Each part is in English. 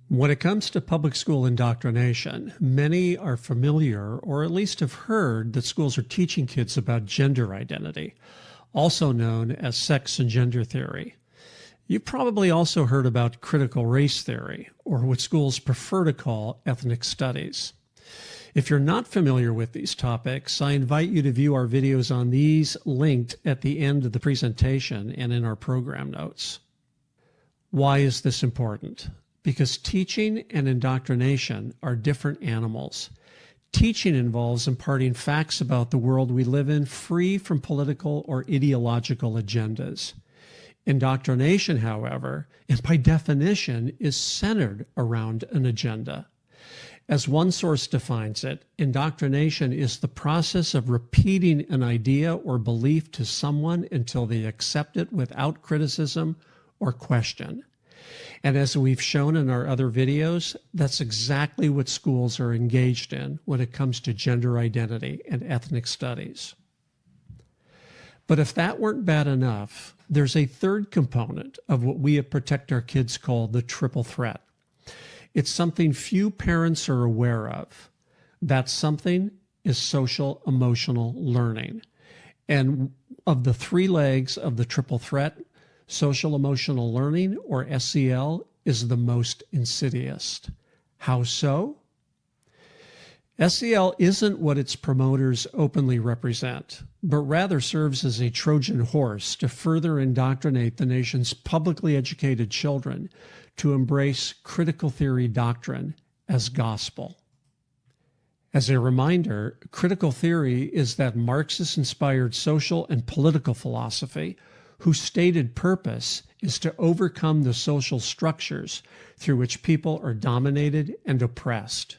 When it comes to public school indoctrination, many are familiar or at least have heard that schools are teaching kids about gender identity, also known as sex and gender theory. You've probably also heard about critical race theory, or what schools prefer to call ethnic studies. If you're not familiar with these topics, I invite you to view our videos on these linked at the end of the presentation and in our program notes. Why is this important? Because teaching and indoctrination are different animals. Teaching involves imparting facts about the world we live in, free from political or ideological agendas. Indoctrination, however, and by definition, is centered around an agenda. As one source defines it, indoctrination is the process of repeating an idea or belief to someone until they accept it without criticism or question. And as we've shown in our other videos, that's exactly what schools are engaged in when it comes to gender identity and ethnic studies. But if that weren't bad enough, there's a third component of what we at Protect Our Kids call the triple threat. It's something few parents are aware of. That something is social emotional learning. And of the three legs of the triple threat, social emotional learning, or SEL, is the most insidious. How so? SEL isn't what its promoters openly represent, but rather serves as a Trojan horse to further indoctrinate the nation's publicly educated children to embrace critical theory doctrine as gospel. As a reminder, critical theory is that Marxist-inspired social and political philosophy whose stated purpose is to overcome the social structures through which people are dominated and oppressed.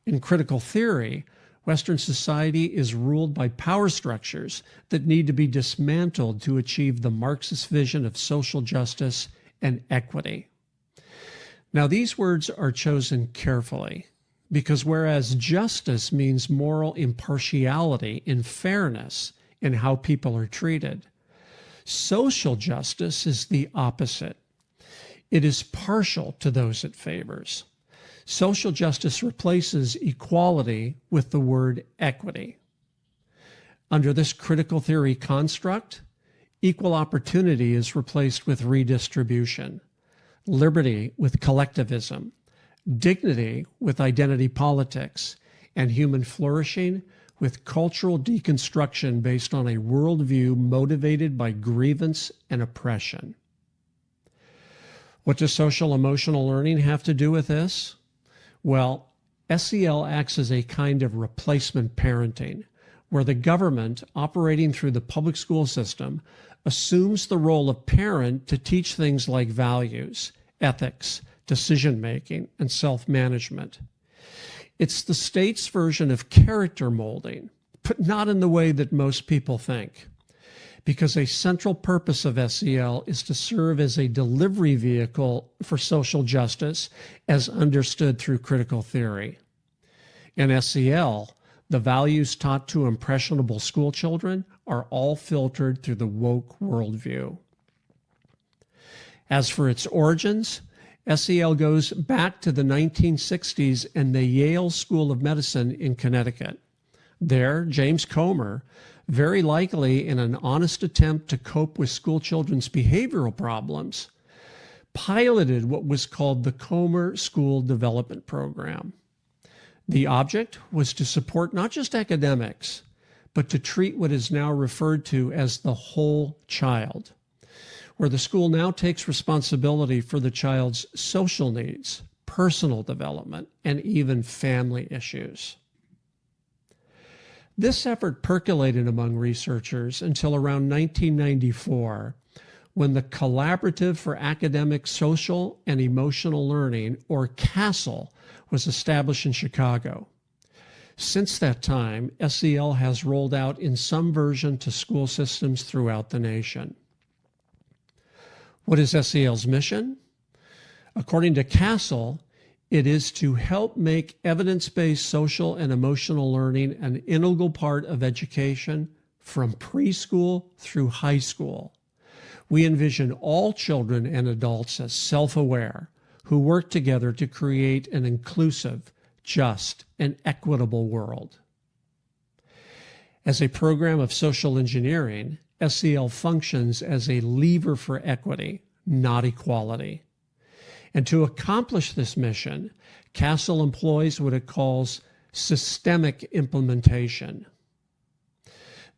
In critical theory, Western society is ruled by power structures that need to be dismantled to achieve the Marxist vision of social justice and equity. Now, these words are chosen carefully because whereas justice means moral impartiality and fairness in how people are treated, social justice is the opposite. It is partial to those it favors. Social justice replaces equality with the word equity. Under this critical theory construct, equal opportunity is replaced with redistribution, liberty with collectivism, dignity with identity politics, and human flourishing with cultural deconstruction based on a worldview motivated by grievance and oppression. What does social emotional learning have to do with this? Well, SEL acts as a kind of replacement parenting, where the government, operating through the public school system, assumes the role of parent to teach things like values, ethics, decision-making, and self-management. It's the state's version of character molding, but not in the way that most people think, because a central purpose of SEL is to serve as a delivery vehicle for social justice as understood through critical theory. In SEL, the values taught to impressionable school children are all filtered through the woke worldview. As for its origins, SEL goes back to the 1960s and the Yale School of Medicine in Connecticut. There, James Comer, very likely in an honest attempt to cope with school children's behavioral problems, piloted what was called the Comer School Development Program. The object was to support not just academics, but to treat what is now referred to as the whole child, where the school now takes responsibility for the child's social needs, personal development, and even family issues. This effort percolated among researchers until around 1994, when the Collaborative for Academic, Social, and Emotional Learning, or CASEL, was established in Chicago. Since that time, SEL has rolled out in some version to school systems throughout the nation. What is SEL's mission? According to CASEL, it is to help make evidence-based social and emotional learning an integral part of education from preschool through high school. We envision all children and adults as self-aware, who work together to create an inclusive, just, and equitable world. As a program of social engineering, SEL functions as a lever for equity, not equality. And to accomplish this mission, CASEL employs what it calls systemic implementation.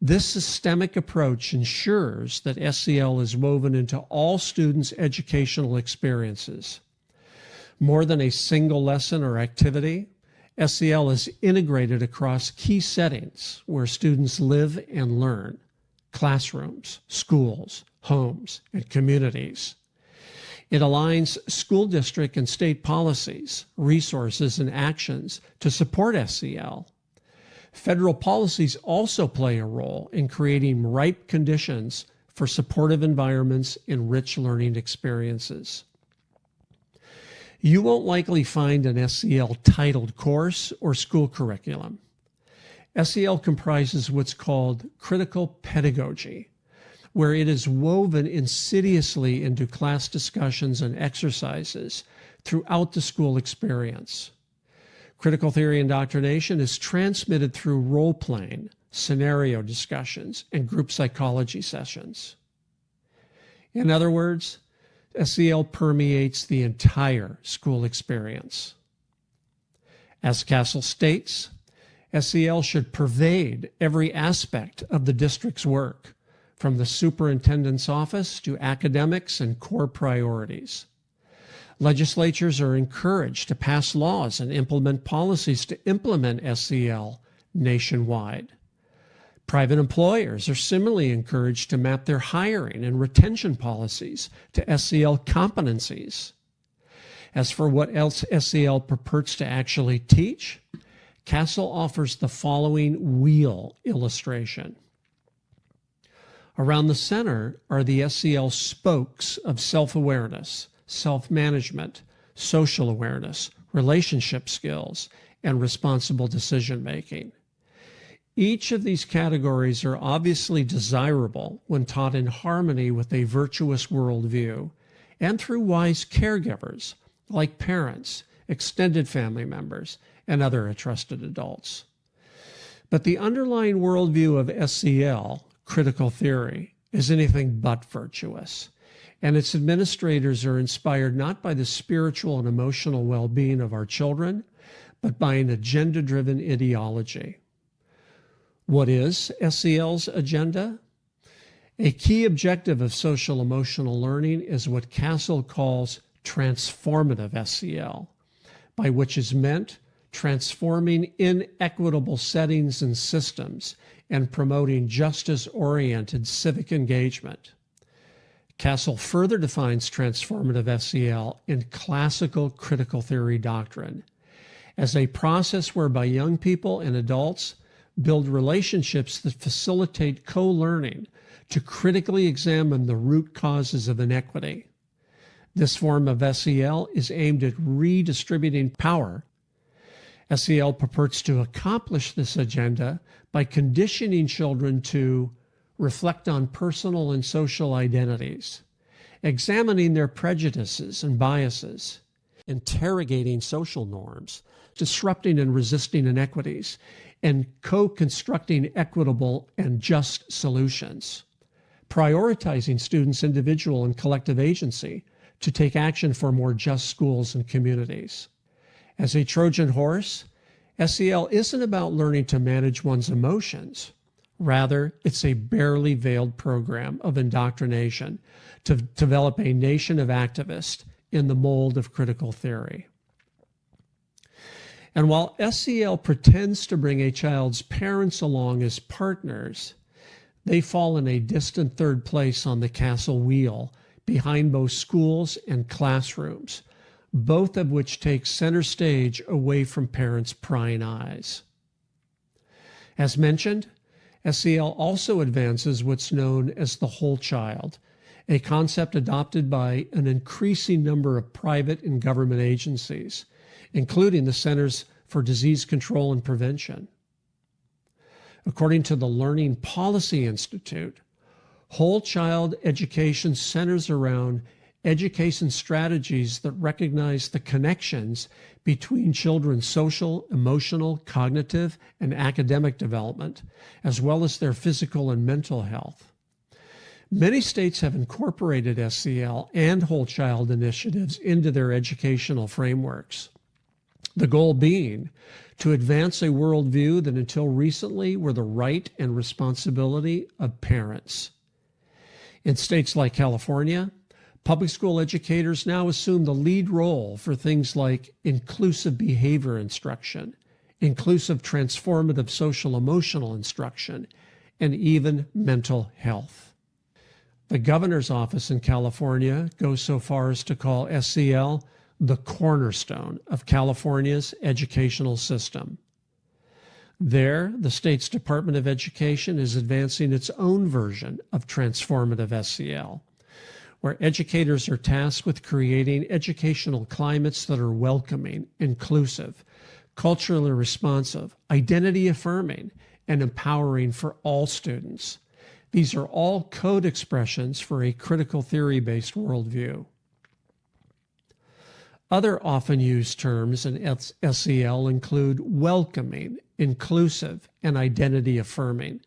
This systemic approach ensures that SEL is woven into all students' educational experiences. More than a single lesson or activity, SEL is integrated across key settings where students live and learn: classrooms, schools, homes, and communities. It aligns school district and state policies, resources, and actions to support SEL. Federal policies also play a role in creating ripe conditions for supportive environments and rich learning experiences. You won't likely find an SEL titled course or school curriculum. SEL comprises what's called critical pedagogy, where it is woven insidiously into class discussions and exercises throughout the school experience. Critical theory indoctrination is transmitted through role-playing, scenario discussions, and group psychology sessions. In other words, SEL permeates the entire school experience. As CASEL states, SEL should pervade every aspect of the district's work, from the superintendent's office to academics and core priorities. Legislatures are encouraged to pass laws and implement policies to implement SEL nationwide. Private employers are similarly encouraged to map their hiring and retention policies to SEL competencies. As for what else SEL purports to actually teach, CASEL offers the following wheel illustration. Around the center are the SEL spokes of self-awareness, self-management, social awareness, relationship skills, and responsible decision-making. Each of these categories are obviously desirable when taught in harmony with a virtuous worldview and through wise caregivers like parents, extended family members, and other trusted adults. But the underlying worldview of SEL, critical theory, is anything but virtuous, and its administrators are inspired not by the spiritual and emotional well-being of our children, but by an agenda-driven ideology. What is SEL's agenda? A key objective of social emotional learning is what CASEL calls transformative SEL, by which is meant transforming inequitable settings and systems and promoting justice-oriented civic engagement. CASEL further defines transformative SEL in classical critical theory doctrine as a process whereby young people and adults build relationships that facilitate co-learning to critically examine the root causes of inequity. This form of SEL is aimed at redistributing power. SEL purports to accomplish this agenda by conditioning children to reflect on personal and social identities, examining their prejudices and biases, interrogating social norms, disrupting and resisting inequities, and co-constructing equitable and just solutions, prioritizing students' individual and collective agency to take action for more just schools and communities. As a Trojan horse, SEL isn't about learning to manage one's emotions. Rather, it's a barely veiled program of indoctrination to develop a nation of activists in the mold of critical theory. And while SEL pretends to bring a child's parents along as partners, they fall in a distant third place on the CASEL wheel behind both schools and classrooms, both of which take center stage away from parents' prying eyes. As mentioned, SEL also advances what's known as the whole child, a concept adopted by an increasing number of private and government agencies, including the Centers for Disease Control and Prevention. According to the Learning Policy Institute, whole child education centers around education strategies that recognize the connections between children's social, emotional, cognitive, and academic development, as well as their physical and mental health. Many states have incorporated SEL and whole child initiatives into their educational frameworks. The goal being to advance a worldview that until recently were the right and responsibility of parents. In states like California, public school educators now assume the lead role for things like inclusive behavior instruction, inclusive transformative social emotional instruction, and even mental health. The governor's office in California goes so far as to call SEL the cornerstone of California's educational system. There, the state's Department of Education is advancing its own version of transformative SEL, where educators are tasked with creating educational climates that are welcoming, inclusive, culturally responsive, identity affirming, and empowering for all students. These are all code expressions for a critical theory-based worldview. Other often used terms in SEL include welcoming, inclusive, and identity affirming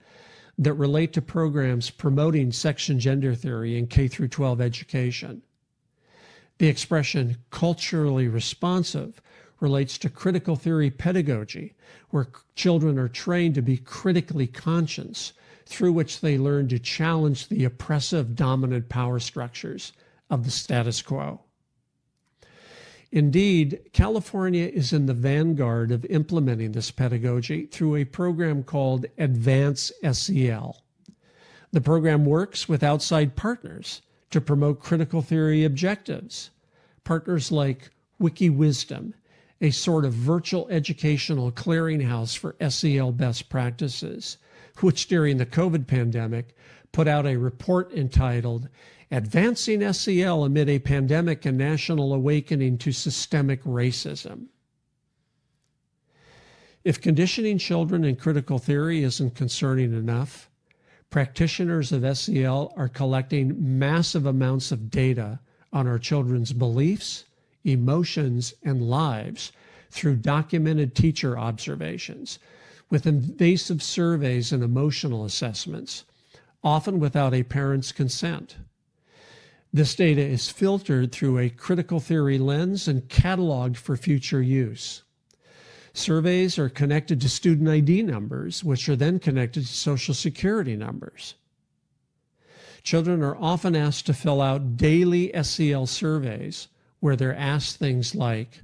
that relate to programs promoting sex and gender theory in K-12 education. The expression culturally responsive relates to critical theory pedagogy, where children are trained to be critically conscious, through which they learn to challenge the oppressive dominant power structures of the status quo. Indeed, California is in the vanguard of implementing this pedagogy through a program called Advance SEL. The program works with outside partners to promote critical theory objectives. Partners like WikiWisdom, a sort of virtual educational clearinghouse for SEL best practices, which during the COVID pandemic put out a report entitled Advancing SEL Amid a Pandemic and National Awakening to Systemic Racism. If conditioning children in critical theory isn't concerning enough, practitioners of SEL are collecting massive amounts of data on our children's beliefs, emotions, and lives through documented teacher observations, with invasive surveys and emotional assessments, often without a parent's consent. This data is filtered through a critical theory lens and cataloged for future use. Surveys are connected to student ID numbers, which are then connected to Social Security numbers. Children are often asked to fill out daily SEL surveys where they're asked things like,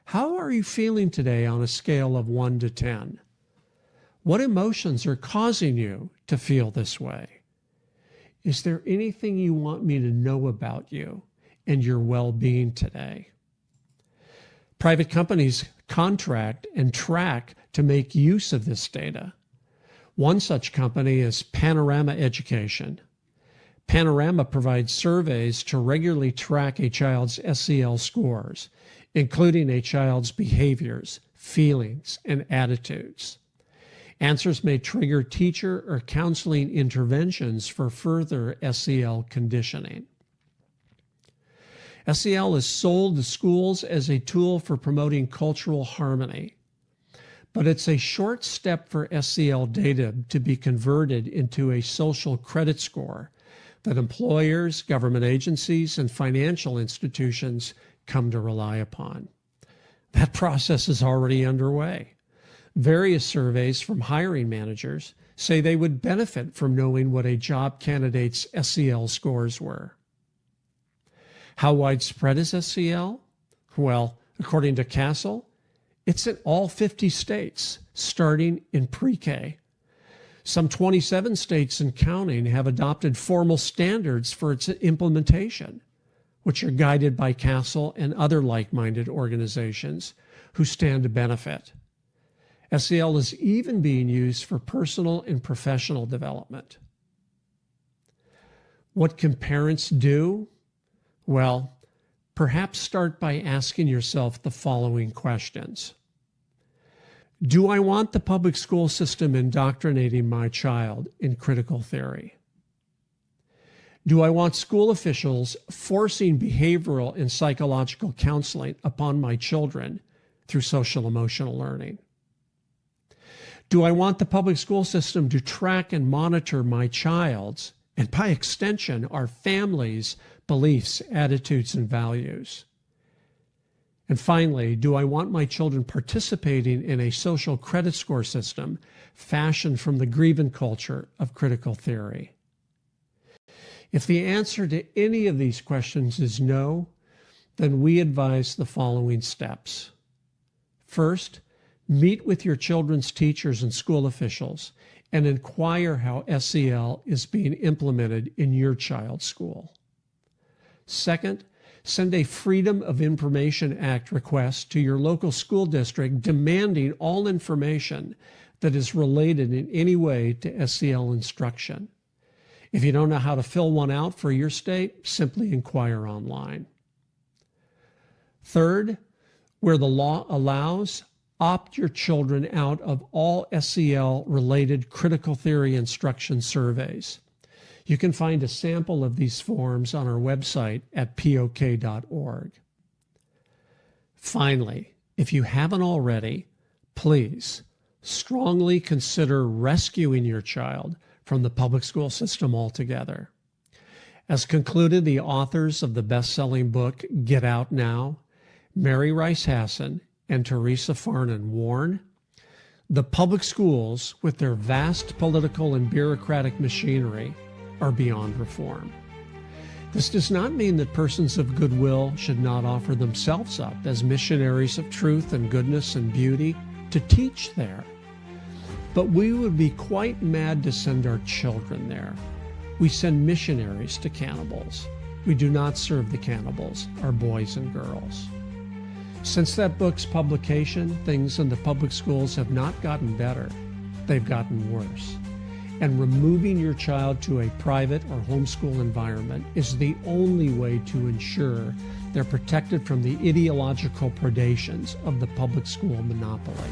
how are you feeling today on a scale of 1 to 10? What emotions are causing you to feel this way? Is there anything you want me to know about you and your well-being today? Private companies contract and track to make use of this data. One such company is Panorama Education. Panorama provides surveys to regularly track a child's SEL scores, including a child's behaviors, feelings, and attitudes. Answers may trigger teacher or counseling interventions for further SEL conditioning. SEL is sold to schools as a tool for promoting cultural harmony, but it's a short step for SEL data to be converted into a social credit score that employers, government agencies, and financial institutions come to rely upon. That process is already underway. Various surveys from hiring managers say they would benefit from knowing what a job candidate's SEL scores were. How widespread is SEL? Well, according to CASEL, it's in all 50 states, starting in pre-K. Some 27 states and counting have adopted formal standards for its implementation, which are guided by CASEL and other like-minded organizations who stand to benefit. SEL is even being used for personal and professional development. What can parents do? Well, perhaps start by asking yourself the following questions. Do I want the public school system indoctrinating my child in critical theory? Do I want school officials forcing behavioral and psychological counseling upon my children through social emotional learning? Do I want the public school system to track and monitor my child's, and by extension, our family's beliefs, attitudes, and values? And finally, do I want my children participating in a social credit score system fashioned from the Grieven culture of critical theory? If the answer to any of these questions is no, then we advise the following steps. First, meet with your children's teachers and school officials and inquire how SEL is being implemented in your child's school. Second, send a Freedom of Information Act request to your local school district demanding all information that is related in any way to SEL instruction. If you don't know how to fill one out for your state, simply inquire online. Third, where the law allows, opt your children out of all SEL-related critical theory instruction surveys. You can find a sample of these forms on our website at pok.org. Finally, if you haven't already, please strongly consider rescuing your child from the public school system altogether. As concluded the authors of the best-selling book, Get Out Now, Mary Rice Hasson and Teresa Farnan warn, the public schools, with their vast political and bureaucratic machinery, are beyond reform. This does not mean that persons of goodwill should not offer themselves up as missionaries of truth and goodness and beauty to teach there. But we would be quite mad to send our children there. We send missionaries to cannibals. We do not serve the cannibals, our boys and girls. Since that book's publication, things in the public schools have not gotten better. They've gotten worse. And removing your child to a private or homeschool environment is the only way to ensure they're protected from the ideological predations of the public school monopoly.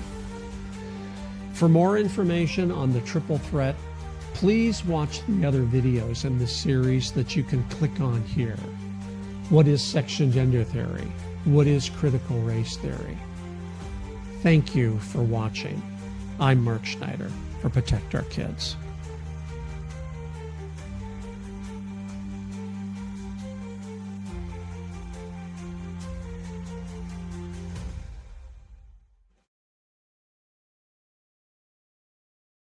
For more information on the triple threat, please watch the other videos in this series that you can click on here. What is section gender theory? What is critical race theory? Thank you for watching. I'm Mark Schneider for Protect Our Kids.